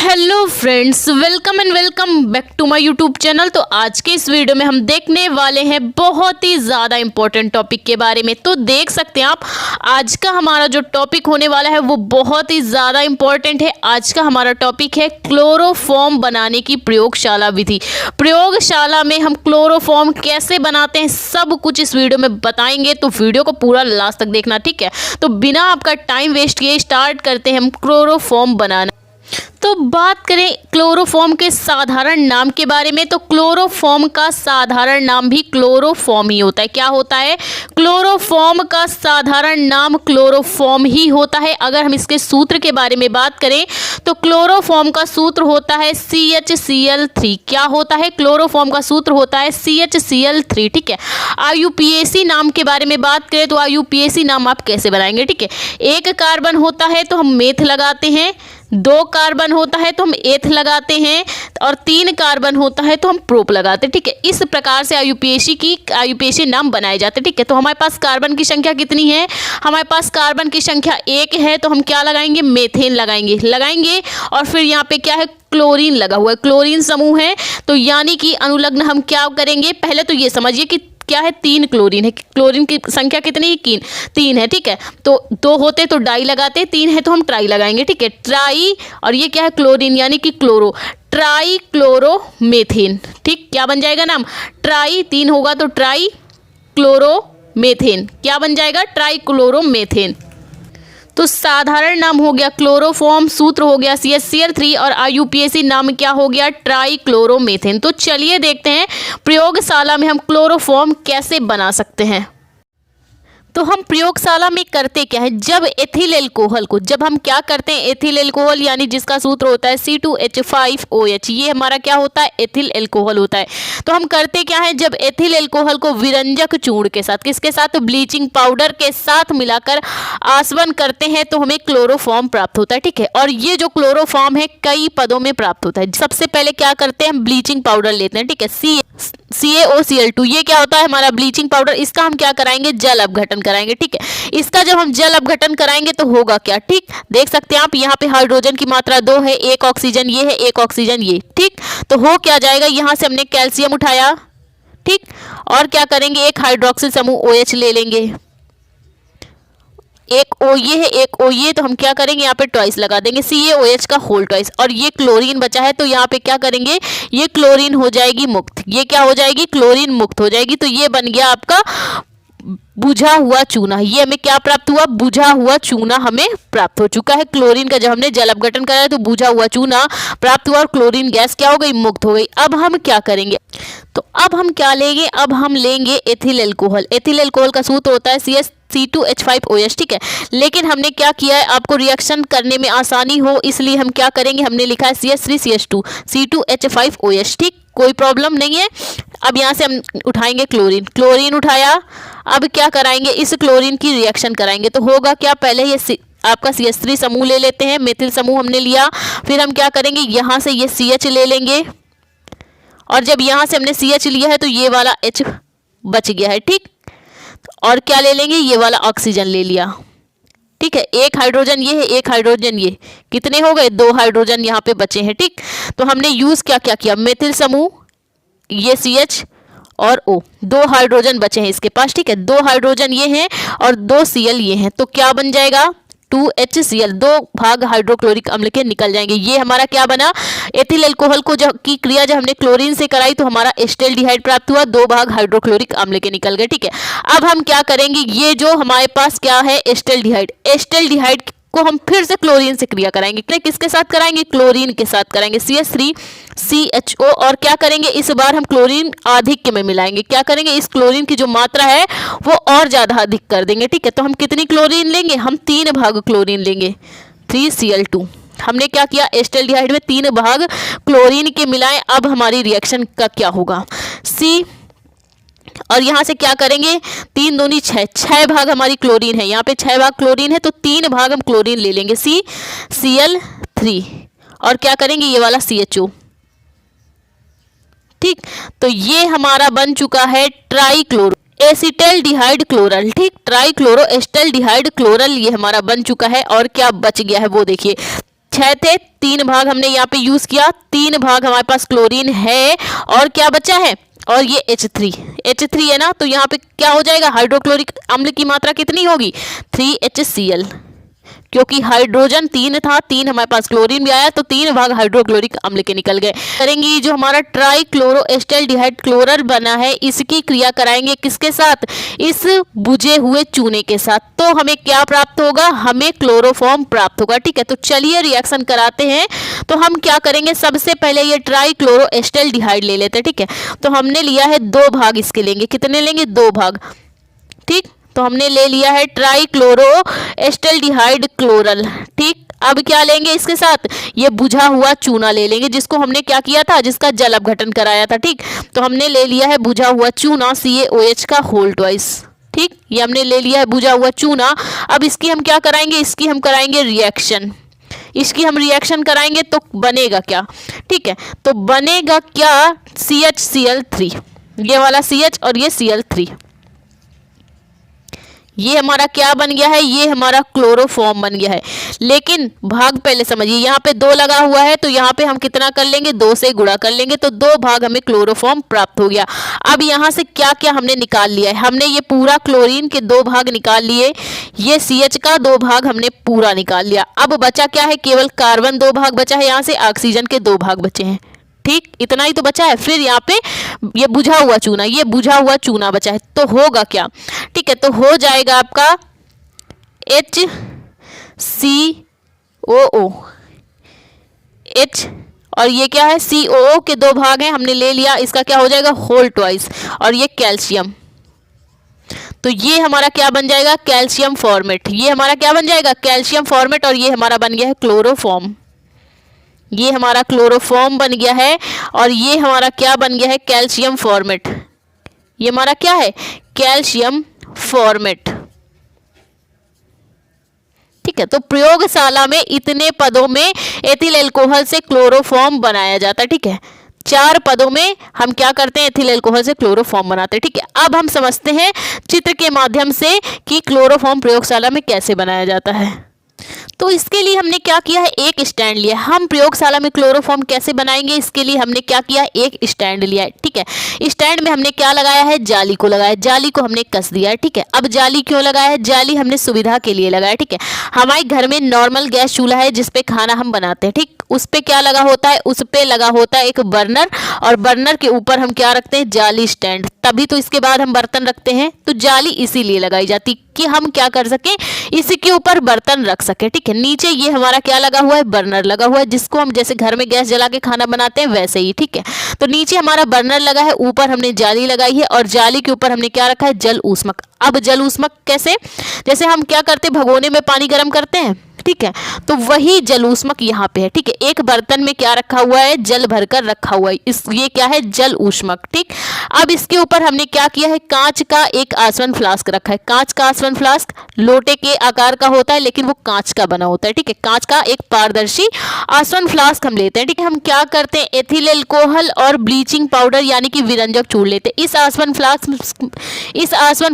Hello friends, welcome and welcome back to my YouTube channel. तो आज के इस वीडियो में हम देखने वाले हैं बहुत ही ज़्यादा इंपॉर्टेंट टॉपिक के बारे में। तो देख सकते हैं आप, आज का हमारा जो टॉपिक होने वाला है वो बहुत ही ज़्यादा इंपॉर्टेंट है। आज का हमारा टॉपिक है क्लोरोफॉर्म बनाने की प्रयोगशाला विधि। प्रयोगशाला में हम क्लोरोफॉर्म कैसे बनाते हैं सब कुछ इस वीडियो में बताएंगे, तो वीडियो को पूरा लास्ट तक देखना, ठीक है। तो बिना आपका टाइम वेस्ट किए स्टार्ट करते हैं हम क्लोरोफॉर्म बनाना। तो बात करें क्लोरोफॉर्म के साधारण नाम के बारे में, तो क्लोरोफॉर्म का साधारण नाम भी क्लोरोफॉर्म ही होता है। क्या होता है? क्लोरोफॉर्म का साधारण नाम क्लोरोफॉर्म ही होता है। अगर हम इसके सूत्र के बारे में बात करें तो क्लोरोफॉर्म का सूत्र होता है CHCl3। क्या होता है? क्लोरोफॉर्म का सूत्र होता है CHCl3, ठीक है। IUPAC नाम के बारे में बात करें तो IUPAC नाम आप कैसे बनाएंगे, ठीक है। एक कार्बन होता है तो हम मेथ लगाते हैं, 2 कार्बन होता है तो हम एथ लगाते हैं, और 3 कार्बन होता है तो हम प्रोप लगाते हैं, ठीक है। इस प्रकार से IUPAC नाम बनाए जाते हैं, ठीक है। तो हमारे पास कार्बन की संख्या कितनी है? हमारे पास कार्बन की संख्या 1 है, तो हम क्या लगाएंगे? मेथेन लगाएंगे। और फिर यहाँ पे क्या है? क्लोरीन लगा हुआ है, क्लोरीन समूह है। तो यानी कि अनुलग्न हम क्या करेंगे? पहले तो ये समझिए कि क्या है? 3 क्लोरीन है। क्लोरीन की संख्या कितनी है? 3 है, ठीक है। तो 2 होते तो डाई लगाते, 3 है तो हम ट्राई लगाएंगे, ठीक है। ट्राई, और ये क्या है? क्लोरीन, यानी कि क्लोरो, ट्राई क्लोरोमेथेन, ठीक। क्या बन जाएगा नाम? ट्राई, 3 होगा तो ट्राई क्लोरोमेथेन। क्या बन जाएगा? Try chloromethane. तो साधारण नाम हो गया क्लोरोफॉर्म, सूत्र हो गया CHCl3, और IUPAC नाम क्या हो गया? Try chloromethane. तो चलिए देखते हैं प्रयोगशाला में हम क्लोरोफॉर्म कैसे बना सकते हैं। तो हम प्रयोगशाला में करते क्या है? जब एथिल एल्कोहल को, जब हम क्या करते हैं? एथिल एल्कोहल यानी जिसका सूत्र होता है C2H5OH, ये हमारा क्या होता है? एथिल एल्कोहल होता है। तो हम करते क्या है? जब एथिल एल्कोहल को विरंजक चूर्ण के साथ, किसके साथ? ब्लीचिंग पाउडर के साथ मिलाकर आसवन करते हैं तो हमें क्लोरोफॉर्म प्राप्त होता है, ठीक है। और ये जो क्लोरोफॉर्म है कई पदों में प्राप्त होता है। सबसे पहले क्या करते हैं? हम ब्लीचिंग पाउडर लेते हैं, ठीक है, CaOCl2। ये क्या होता है? हमारा ब्लीचिंग पाउडर। इसका हम क्या कराएंगे? जल अपघटन कराएंगे, ठीक है। इसका जब हम जल अपघटन कराएंगे तो होगा क्या? ठीक, देख सकते हैं आप, यहाँ पे हाइड्रोजन की मात्रा 2 है, 1 ऑक्सीजन ये है, 1 ऑक्सीजन ये, ठीक। तो हो क्या जाएगा? यहाँ से हमने कैल्शियम उठाया, ठीक, और क्या करेंगे? एक हाइड्रोक्सिल समूह OH ले लेंगे, एक O ये है, एक O ये, तो हम क्या करेंगे? यहाँ पे ट्वाइस लगा देंगे, CaOH का होल ट्वाइस। और ये क्लोरीन बचा है तो यहाँ पे क्या करेंगे? ये क्लोरीन हो जाएगी मुक्त। ये क्या हो जाएगी? क्लोरीन मुक्त हो जाएगी। तो ये बन गया आपका बुझा हुआ चूना। ये हमें क्या प्राप्त हुआ? बुझा हुआ चूना हमें प्राप्त हो चुका है। क्लोरीन का जब हमने जल अपघटन कराया तो बुझा हुआ चूना प्राप्त हुआ और क्लोरीन गैस क्या हो गई? मुक्त हो गई। अब हम क्या करेंगे? तो अब हम क्या लेंगे? अब हम लेंगे एथिल एल्कोहल। एथिल एल्कोहल का सूत्र होता है C2H5OH, ठीक है। लेकिन हमने क्या किया है? आपको रिएक्शन करने में आसानी हो इसलिए हम क्या करेंगे? हमने लिखा है CH3CH2 C2H5OH, ठीक, कोई प्रॉब्लम नहीं है। अब यहाँ से हम उठाएंगे क्लोरीन, क्लोरीन उठाया। अब क्या कराएंगे? इस क्लोरीन की रिएक्शन कराएंगे तो होगा क्या? पहले ये आपका CH3 समूह ले लेते हैं, मेथिल समूह हमने लिया। फिर हम क्या करेंगे? यहाँ से ये CH ले लेंगे, और जब यहाँ से हमने CH लिया है तो ये वाला H बच गया है, ठीक। और क्या ले लेंगे? ये वाला ऑक्सीजन ले लिया, ठीक है। एक हाइड्रोजन ये है, एक हाइड्रोजन ये, कितने हो गए? 2 हाइड्रोजन यहाँ पे बचे हैं, ठीक। तो हमने यूज क्या क्या किया? मेथिल समूह, ये CH और O, 2 हाइड्रोजन बचे हैं इसके पास, ठीक है। 2 हाइड्रोजन ये हैं और 2 Cl ये हैं, तो क्या बन जाएगा? 2HCl, 2 भाग हाइड्रोक्लोरिक अम्ल के निकल जाएंगे। ये हमारा क्या बना? एथिल एल्कोहल को जब की क्रिया जब हमने क्लोरीन से कराई तो हमारा एस्टेल्डिहाइड प्राप्त हुआ, 2 भाग हाइड्रोक्लोरिक अम्ल के निकल गए, ठीक है। अब हम क्या करेंगे? ये जो हमारे पास क्या है? एस्टेल्डिहाइड, एस्टेल्डिहाइड को हम फिर से क्लोरीन से क्रिया कराएंगे। किसके साथ कराएंगे? क्लोरीन के साथ कराएंगे, CH3CHO। और क्या करेंगे? इस बार हम क्लोरीन आधिक्य में मिलाएंगे। क्या करेंगे? इस क्लोरीन की जो मात्रा है वो और ज्यादा अधिक कर देंगे, ठीक है। तो हम कितनी क्लोरीन लेंगे? हम 3 भाग क्लोरीन लेंगे, 3Cl2। हमने क्या किया? एस्टेल्डिहाइड में 3 भाग क्लोरीन के मिलाएं। अब हमारी रिएक्शन का क्या होगा? C, और यहाँ से क्या करेंगे? 3 दूनी 6, 6 भाग हमारी क्लोरीन है, यहाँ पे 6 भाग क्लोरीन है तो 3 भाग हम क्लोरीन ले लेंगे, CCl3। और क्या करेंगे? ये वाला CHO, ठीक। तो ये हमारा बन चुका है ट्राईक्लोरो एसिटल्डिहाइड क्लोरल, ठीक, ट्राईक्लोरो एसिटल्डिहाइड क्लोरल ये हमारा बन चुका है। और क्या बच गया है वो देखिए, 6 थे, 3 भाग हमने यहाँ पे यूज किया, 3 भाग हमारे पास क्लोरीन है और क्या बचा है, और ये H3 है ना, तो यहाँ पे क्या हो जाएगा, हाइड्रोक्लोरिक अम्ल की मात्रा कितनी होगी, 3HCl, क्योंकि हाइड्रोजन 3 था, 3 हमारे पास क्लोरीन भी आया, तो 3 भाग हाइड्रोक्लोरिक अम्ल के निकल गए। करेंगे जो हमारा ट्राइक्लोरोएस्टल्डिहाइड क्लोरर बना है, इसकी क्रिया कराएंगे किसके साथ, इस बुझे हुए चूने के साथ, तो हमें क्या प्राप्त होगा, हमें क्लोरोफॉर्म प्राप्त होगा। ठीक है, तो चलिए रिएक्शन कराते हैं। तो हम क्या करेंगे, सबसे पहले ये ट्राइक्लोरोएस्टल्डिहाइड ले लेते हैं। ठीक है, तो हमने लिया है 2 भाग, इसके लेंगे, कितने लेंगे, 2 भाग। ठीक, तो हमने ले लिया है ट्राइक्लोरोएस्टल्डिहाइड क्लोरल। ठीक, अब क्या लेंगे इसके साथ, ये बुझा हुआ चूना ले लेंगे, जिसको हमने क्या किया था, जिसका जल अपघटन कराया था। ठीक, तो हमने ले लिया है बुझा हुआ चूना CaOH का होल ट्वाइस। ठीक, ये हमने ले लिया है बुझा हुआ चूना। अब इसकी हम क्या कराएंगे, इसकी हम कराएंगे रिएक्शन। इसकी हम रिएक्शन कराएंगे तो बनेगा क्या, ठीक है, तो बनेगा क्या, CHCl3, ये वाला CH और ये Cl3, ये हमारा क्या बन गया है, ये हमारा क्लोरोफॉर्म बन गया है। लेकिन भाग पहले समझिए, यहाँ पे 2 लगा हुआ है, तो यहाँ पे हम कितना कर लेंगे, 2 से गुणा कर लेंगे, तो 2 भाग हमें क्लोरोफॉर्म प्राप्त हो गया। अब यहाँ से क्या क्या हमने निकाल लिया है, हमने ये पूरा क्लोरीन के 2 भाग निकाल लिए, ये CH का 2 भाग हमने पूरा निकाल लिया। अब बचा क्या है, केवल कार्बन 2 भाग बचा है, यहाँ से ऑक्सीजन के 2 भाग बचे हैं। ठीक, इतना ही तो बचा है। फिर यहाँ पे ये बुझा हुआ चूना, ये बुझा हुआ चूना बचा है, तो होगा क्या, ठीक है, तो हो जाएगा आपका HCOO, H और ये क्या है, COO के 2 भाग हैं, हमने ले लिया, इसका क्या हो जाएगा, होल ट्वाइस, और ये कैल्शियम, तो ये हमारा क्या बन जाएगा, कैल्शियम फॉर्मेट, ये हमारा क्या बन जाएगा, कैल्शियम फॉर्मेट, और ये हमारा बन गया है क्लोरोफॉर्म, ये हमारा क्लोरोफॉर्म बन गया है, और ये हमारा क्या बन गया है, कैल्शियम फॉर्मेट, ये हमारा क्या है, कैल्शियम फॉर्मेट। ठीक है, तो प्रयोगशाला में इतने पदों में एथिल अल्कोहल से क्लोरोफॉर्म बनाया जाता है। ठीक है, 4 पदों में हम क्या करते हैं, एथिल अल्कोहल से क्लोरोफॉर्म बनाते हैं। ठीक है, अब हम समझते हैं चित्र के माध्यम से कि क्लोरोफॉर्म प्रयोगशाला में कैसे बनाया जाता है। तो इसके लिए हमने क्या किया है, एक स्टैंड लिया। हम प्रयोगशाला में क्लोरोफॉर्म कैसे बनाएंगे, इसके लिए हमने क्या किया, एक स्टैंड लिया है। ठीक है, स्टैंड में हमने क्या लगाया है, जाली को लगाया, जाली को हमने कस दिया है। ठीक है, अब जाली क्यों लगाया है, जाली हमने सुविधा के लिए लगाया। ठीक है, हमारे घर में नॉर्मल गैस चूल्हा है जिसपे खाना हम बनाते हैं। ठीक, उस पे क्या लगा होता है, उस पे लगा होता है एक बर्नर, और बर्नर के ऊपर हम क्या रखते हैं, जाली स्टैंड, तभी तो इसके बाद हम बर्तन रखते हैं। तो जाली इसीलिए लगाई जाती कि हम क्या कर सके, इसी के ऊपर बर्तन रख सके। ठीक है, नीचे ये हमारा क्या लगा हुआ है, बर्नर लगा हुआ है, जिसको हम जैसे घर में गैस जला के खाना बनाते हैं वैसे ही। ठीक है, तो नीचे हमारा बर्नर लगा है, ऊपर हमने जाली लगाई है, और जाली के ऊपर हमने क्या रखा है, जल ऊष्मक। अब जल ऊष्मक कैसे, जैसे हम क्या करते हैं, भगोने में पानी गर्म करते हैं। ठीक है, तो वही जल ऊष्मक यहाँ पे है। ठीक है, एक बर्तन में क्या रखा हुआ है, जल भरकर रखा हुआ है, ये क्या है, जल ऊष्मक। ठीक, अब इसके ऊपर हमने क्या किया है, कांच का एक आसवन फ्लास्क रखा है। कांच का आसवन फ्लास्क लोटे के आकार का होता है, लेकिन वो कांच का बना होता है। ठीक है, कांच का एक पारदर्शी आसवन फ्लास्क हम लेते हैं। ठीक है, हम क्या करते हैं, एथिल अल्कोहल और ब्लीचिंग पाउडर यानी कि विरंजक चूड़ लेते हैं। इस आसवन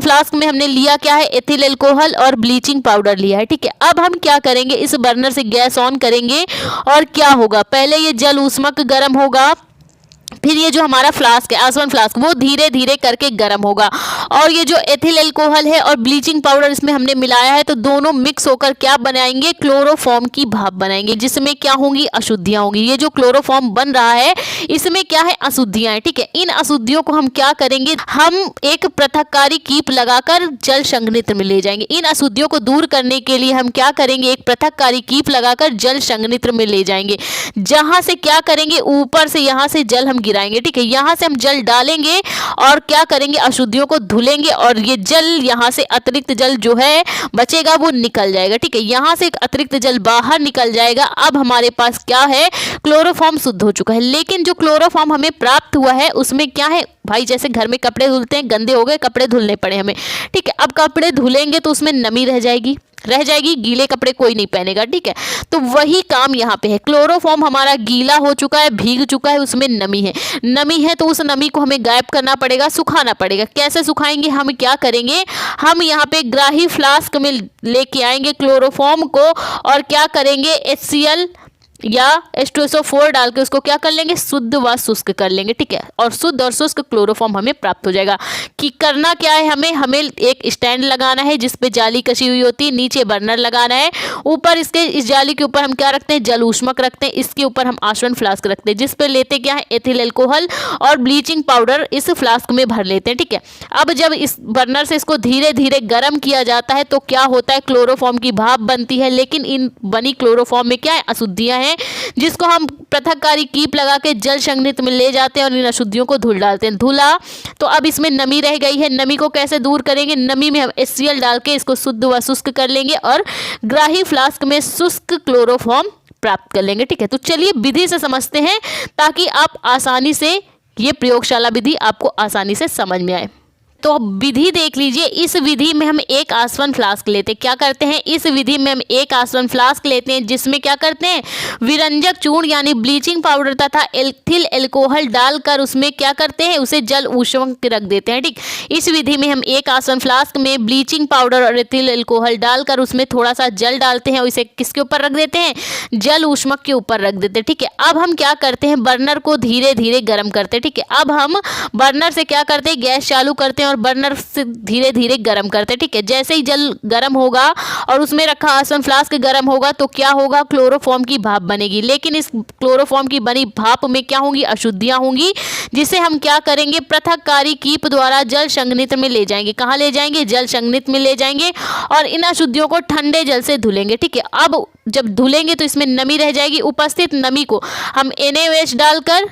फ्लास्क में हमने लिया क्या है, एथिल अल्कोहल और ब्लीचिंग पाउडर लिया है। ठीक है, अब हम क्या करेंगे, इस बर्नर से गैस ऑन करेंगे, और क्या होगा, पहले ये जल ऊष्मक गर्म होगा, फिर ये जो हमारा फ्लास्क है, आसवन फ्लास्क, वो धीरे धीरे करके गर्म होगा, और ये जो एथिल अल्कोहल है और ब्लीचिंग पाउडर इसमें हमने मिलाया है, तो दोनों मिक्स होकर क्या बनाएंगे, क्लोरोफॉर्म की भाप बनाएंगे, जिसमें क्या होंगी, अशुद्धियां होंगी। ये जो क्लोरोफॉर्म बन रहा है इसमें क्या है, अशुद्धियां हैं। ठीक है, इन अशुद्धियों को हम क्या करेंगे, हम एक पृथककारी कीप लगाकर जल संघनित्र में ले जाएंगे। इन अशुद्धियों को दूर करने के लिए हम क्या करेंगे, एक पृथककारी कीप लगाकर जल संघनित्र में ले जाएंगे, जहां से क्या करेंगे, ऊपर से यहाँ से जल हम गिराएंगे। ठीक है, यहाँ से हम जल डालेंगे और क्या करेंगे, अशुद्धियों को धुलेंगे, और ये जल यहाँ से अतिरिक्त जल जो है बचेगा वो निकल जाएगा। ठीक है, यहाँ से एक अतिरिक्त जल बाहर निकल जाएगा। अब हमारे पास क्या है, क्लोरोफॉर्म शुद्ध हो चुका है। लेकिन जो क्लोरोफॉर्म हमें प्राप्त हुआ है उसमें क्या है भाई, जैसे घर में कपड़े धुलते हैं, गंदे हो गए कपड़े धुलने पड़े हमें। ठीक है, अब कपड़े धुलेंगे तो उसमें नमी रह जाएगी, गीले कपड़े कोई नहीं पहनेगा। ठीक है, तो वही काम यहाँ पे है। क्लोरोफॉर्म हमारा गीला हो चुका है, भीग चुका है, उसमें नमी है, तो उस नमी को हमें गायब करना पड़ेगा, सुखाना पड़ेगा। कैसे सुखाएंगे, हम क्या करेंगे, हम यहाँ पे ग्राही फ्लास्क में लेके आएंगे क्लोरोफॉर्म को, और क्या करेंगे, HCl या H2SO4 डाल के उसको क्या कर लेंगे, शुद्ध व शुष्क कर लेंगे, ठीक है। और शुद्ध और शुष्क क्लोरोफॉर्म हमें प्राप्त हो जाएगा। कि करना क्या है, हमें एक स्टैंड लगाना है जिसपे जाली कसी हुई होती है, नीचे बर्नर लगाना है, ऊपर इसके इस जाली के ऊपर हम क्या रखते हैं, जल ऊष्मक रखते हैं, इसके ऊपर हम आसवन फ्लास्क रखते हैं जिसपे लेते क्या है, एथिल एल्कोहल और ब्लीचिंग पाउडर इस फ्लास्क में भर लेते हैं, ठीक है। अब जब इस बर्नर से इसको धीरे धीरे गर्म किया जाता है तो क्या होता है, क्लोरोफॉर्म की भाप बनती है। लेकिन इन बनी क्लोरोफॉर्म में क्या है, अशुद्धियां हैं जिसको हम पृथककारी कीप लगा के जल संघनित्र में ले जाते हैं और इन अशुद्धियों को धुल डालते हैं। धुला तो अब इसमें नमी रह गई है, नमी को कैसे दूर करेंगे, नमी में हम HCl डाल के इसको शुद्ध व शुष्क कर लेंगे और ग्राही फ्लास्क में शुष्क क्लोरोफॉर्म प्राप्त कर लेंगे, ठीक है। तो चलिए विधि से समझते हैं ताकि आप आसानी से ये प्रयोगशाला विधि आपको आसानी से समझ में आए। तो विधि देख लीजिए। इस विधि में हम एक आसवन फ्लास्क लेते हैं। क्या करते हैं, इस विधि में हम एक आसवन फ्लास्क लेते हैं जिसमें क्या करते हैं, विरंजक चूर्ण यानी ब्लीचिंग पाउडर तथा एथिल एल्कोहल डालकर उसमें क्या करते हैं, उसे जल ऊष्मक रख देते हैं, ठीक। इस विधि में हम एक आसवन फ्लास्क में ब्लीचिंग पाउडर और एथिल एल्कोहल डालकर उसमें थोड़ा सा जल डालते हैं और इसे किसके ऊपर रख देते हैं, जल ऊष्मक के ऊपर रख देते हैं, ठीक है। अब हम क्या करते हैं, बर्नर को धीरे धीरे गर्म करते हैं, ठीक है। अब हम बर्नर से क्या करते हैं, गैस चालू करते हैं और बर्नर से धीरे धीरे गर्म करते हैं, ठीक है। जैसे ही जल गर्म होगा और उसमें रखा आसवन फ्लास्क गर्म होगा तो क्या होगा, क्लोरोफॉर्म की भाप बनेगी। लेकिन इस क्लोरोफॉर्म की बनी भाप में क्या होंगी, अशुद्धियां होंगी, जिसे हम क्या करेंगे, पृथककारी कीप द्वारा जल संघनित्र में ले जाएंगे। कहाँ ले जाएंगे, जल संघनित्र में ले जाएंगे और इन अशुद्धियों को ठंडे जल से धुलेंगे, ठीक है। अब जब धुलेंगे तो इसमें नमी रह जाएगी, उपस्थित नमी को हम NaOH डालकर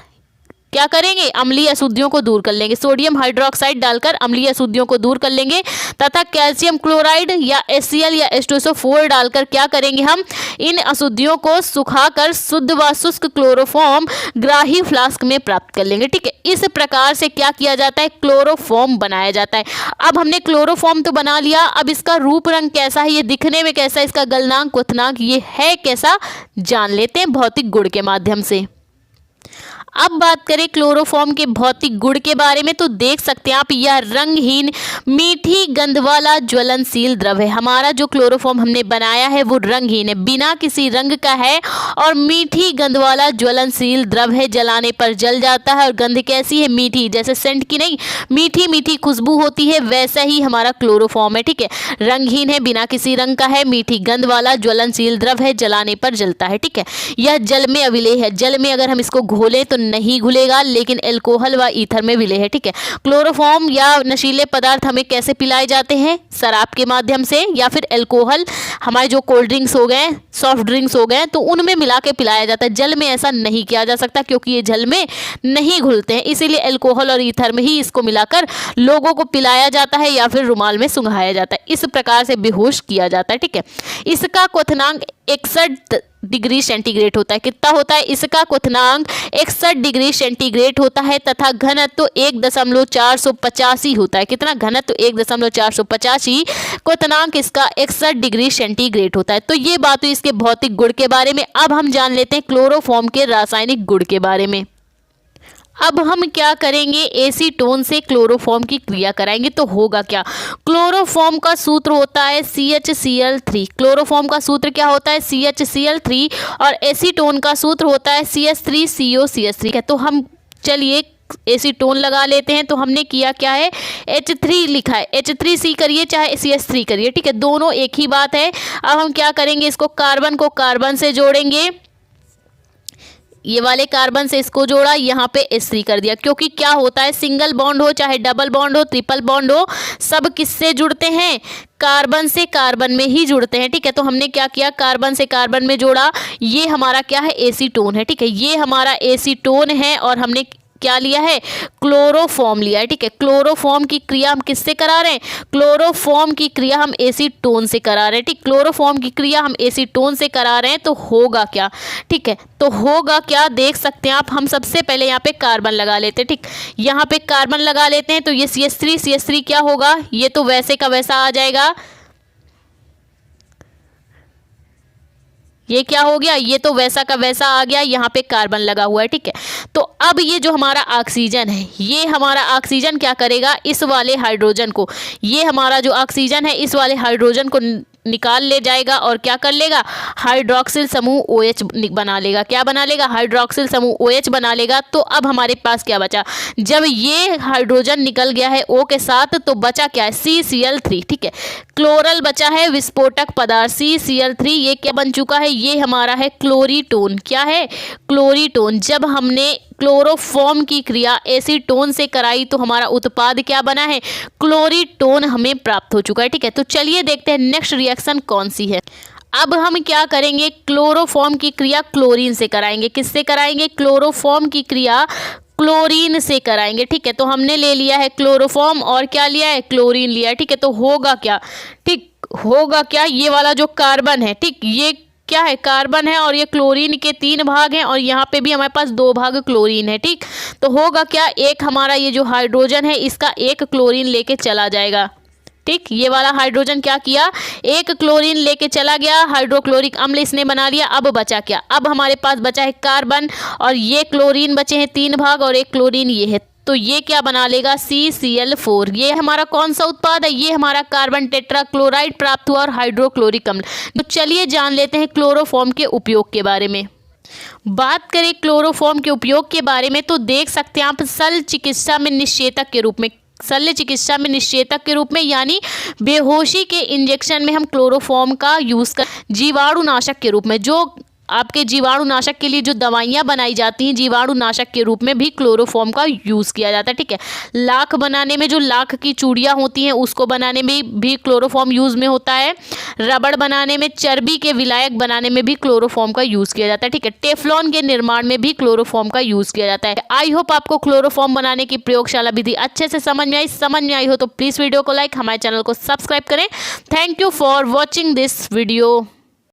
क्या करेंगे, अम्लीय अशुद्धियों को दूर कर लेंगे। सोडियम हाइड्रोक्साइड डालकर अम्लीय अशुद्धियों को दूर कर लेंगे तथा कैल्शियम क्लोराइड या HCl या H2SO4 डालकर क्या करेंगे, हम इन अशुद्धियों को सुखाकर शुद्ध व शुष्क क्लोरोफॉर्म ग्राही फ्लास्क में प्राप्त कर लेंगे, ठीक है। इस प्रकार से क्या किया जाता है, क्लोरोफॉर्म बनाया जाता है। अब हमने क्लोरोफॉर्म तो बना लिया, अब इसका रूप रंग कैसा है, ये दिखने में कैसा है, इसका गलनांक क्वथनांक ये है कैसा, जान लेते हैं भौतिक गुण के माध्यम से। अब बात करें क्लोरोफॉर्म के भौतिक गुण के बारे में तो देख सकते हैं आप, यह रंगहीन मीठी गंध वाला ज्वलनशील द्रव है। हमारा जो क्लोरोफॉर्म हमने बनाया है वो रंगहीन है, बिना किसी रंग का है और मीठी गंध वाला ज्वलनशील द्रव है। जलाने पर जल जाता है और गंध कैसी है, मीठी, जैसे सेंट की नहीं, मीठी मीठी खुशबू होती है, वैसा ही हमारा क्लोरोफॉर्म है, ठीक है। रंगहीन है, बिना किसी रंग का है, मीठी गंध वाला ज्वलनशील द्रव है, जलाने पर जलता है, ठीक है। यह जल में अविलेय है, जल में अगर हम इसको घोलें तो नहीं घुलेगा, लेकिन एल्कोहल व ईथर में विलेय है, ठीक है। क्लोरोफॉर्म या नशीले पदार्थ हमें कैसे पिलाए जाते हैं, शराब के माध्यम से, या फिर एल्कोहल हमारे जो कोल्ड ड्रिंक्स हो गए, सॉफ्ट ड्रिंक्स हो गए, तो उनमें मिला के पिलाया जाता है। जल में ऐसा नहीं किया जा सकता क्योंकि ये जल में नहीं घुलते हैं, इसीलिए एल्कोहल और ईथर में ही इसको मिलाकर लोगों को पिलाया जाता है या फिर रुमाल में सुंघाया जाता है। इस प्रकार से बेहोश किया जाता है, ठीक है। इसका क्वथनांक 61 डिग्री सेंटीग्रेड होता है। कितना होता है, इसका क्वथनांक 61 डिग्री सेंटीग्रेड होता है तथा घनत्व 1.485 होता है। कितना, घनत्व 1.485, क्वथनांक इसका 61 डिग्री सेंटीग्रेड होता है। तो ये बात हुई इसके भौतिक गुण के बारे में। अब हम जान लेते हैं क्लोरोफॉर्म के रासायनिक गुण के बारे में। अब हम क्या करेंगे, एसीटोन से क्लोरोफॉर्म की क्रिया कराएंगे तो होगा क्या, क्लोरोफॉर्म का सूत्र होता है CHCl3। क्लोरोफॉर्म का सूत्र क्या होता है, CHCl3, और एसीटोन का सूत्र होता है CH3COCH3। तो हम चलिए एसीटोन लगा लेते हैं। तो हमने किया क्या है, H3 लिखा है, H3C करिए चाहे CH3 करिए, ठीक है, दोनों एक ही बात है। अब हम क्या करेंगे, इसको कार्बन को कार्बन से जोड़ेंगे, ये वाले कार्बन से इसको जोड़ा, यहाँ पे H3 कर दिया। क्योंकि क्या होता है, सिंगल बॉन्ड हो चाहे डबल बॉन्ड हो, ट्रिपल बॉन्ड हो, सब किससे जुड़ते हैं, कार्बन से कार्बन में ही जुड़ते हैं, ठीक है। तो हमने क्या किया, कार्बन से कार्बन में जोड़ा, ये हमारा क्या है, एसीटोन है, ठीक है। ये हमारा एसीटोन है और हमने क्या लिया है, क्लोरोफॉर्म लिया है, ठीक है। क्लोरोफॉर्म की क्रिया हम किससे करा रहे हैं, क्लोरोफॉर्म की क्रिया हम एसीटोन से करा रहे हैं, ठीक। क्लोरोफॉर्म की क्रिया हम एसीटोन से करा रहे हैं तो होगा क्या, ठीक है। तो होगा क्या, देख सकते हैं आप, हम सबसे पहले यहाँ पे कार्बन लगा लेते हैं, ठीक। यहाँ पे कार्बन लगा लेते हैं तो ये CH3 क्या होगा, ये तो वैसे का वैसा आ जाएगा, ये क्या हो गया, ये तो वैसा का वैसा आ गया, यहाँ पे कार्बन लगा हुआ है, ठीक है। तो अब ये जो हमारा ऑक्सीजन है, ये हमारा ऑक्सीजन क्या करेगा, इस वाले हाइड्रोजन को, ये हमारा जो ऑक्सीजन है इस वाले हाइड्रोजन को निकाल ले जाएगा और क्या कर लेगा, हाइड्रोक्सिल समूह OH बना लेगा। क्या बना लेगा, हाइड्रोक्सिल समूह OH बना लेगा। तो अब हमारे पास क्या बचा, जब ये हाइड्रोजन निकल गया है O के साथ तो बचा क्या है, CCl3। ठीक है, क्लोरल बचा है विस्फोटक पदार्थ CCl3। ये क्या बन चुका है, ये हमारा है क्लोरीटोन। क्या है, क्लोरीटोन। जब हमने क्लोरोफॉर्म की क्रिया एसीटोन से कराई तो हमारा उत्पाद क्या बना है, क्लोरीटोन हमें प्राप्त हो चुका है। ठीक है, तो चलिए देखते हैं नेक्स्ट रिएक्शन कौन सी है। अब हम क्या करेंगे, क्लोरोफॉर्म की क्रिया क्लोरीन से कराएंगे। किससे कराएंगे, क्लोरोफॉर्म की क्रिया क्लोरीन से कराएंगे। ठीक है, तो हमने ले लिया है क्लोरोफॉर्म और क्या लिया है, क्लोरीन लिया है। ठीक है, तो होगा क्या, ठीक होगा क्या, ये वाला जो कार्बन है, ठीक ये क्या है, कार्बन है और ये क्लोरीन के 3 भाग हैं और यहाँ पे भी हमारे पास 2 भाग क्लोरीन है। ठीक, तो होगा क्या, एक हमारा ये जो हाइड्रोजन है इसका एक क्लोरीन लेके चला जाएगा। ठीक, ये वाला हाइड्रोजन क्या किया, एक क्लोरीन लेके चला गया, हाइड्रोक्लोरिक अम्ल इसने बना लिया। अब बचा क्या, अब हमारे पास बचा है कार्बन और ये क्लोरीन बचे हैं 3 भाग और एक क्लोरीन ये है। तो ये क्या बना लेगा, CCl4। ये हमारा कौन सा उत्पाद है, ये हमारा कार्बन टेट्रा क्लोराइड प्राप्त हुआ और हाइड्रोक्लोरिक अम्ल। तो चलिए जान लेते हैं क्लोरोफॉर्म के उपयोग के बारे में। बात करें क्लोरोफॉर्म के उपयोग के बारे में तो देख सकते हैं आप शल्य चिकित्सा में निषेचक के रूप में, शल्य चिकित्सा में निषेचक के रूप में यानी बेहोशी के इंजेक्शन में हम क्लोरोफॉर्म का यूज़ कर, जीवाणुनाशक के रूप में, जो आपके जीवाणुनाशक के लिए जो दवाइयाँ बनाई जाती हैं जीवाणुनाशक के रूप में भी क्लोरोफॉर्म का यूज़ किया जाता है। ठीक है, लाख बनाने में जो लाख की चूड़ियाँ होती हैं उसको बनाने में भी क्लोरोफॉर्म यूज़ में होता है। रबड़ बनाने में, चर्बी के विलायक बनाने में भी क्लोरोफॉर्म का यूज़ किया जाता है। ठीक है, टेफ्लॉन के निर्माण में भी क्लोरोफॉर्म का यूज़ किया जाता है। आई होप आपको क्लोरोफॉर्म बनाने की प्रयोगशाला विधि अच्छे से समझ में आई हो तो प्लीज़ वीडियो को लाइक, हमारे चैनल को सब्सक्राइब करें। Thank you for watching this video.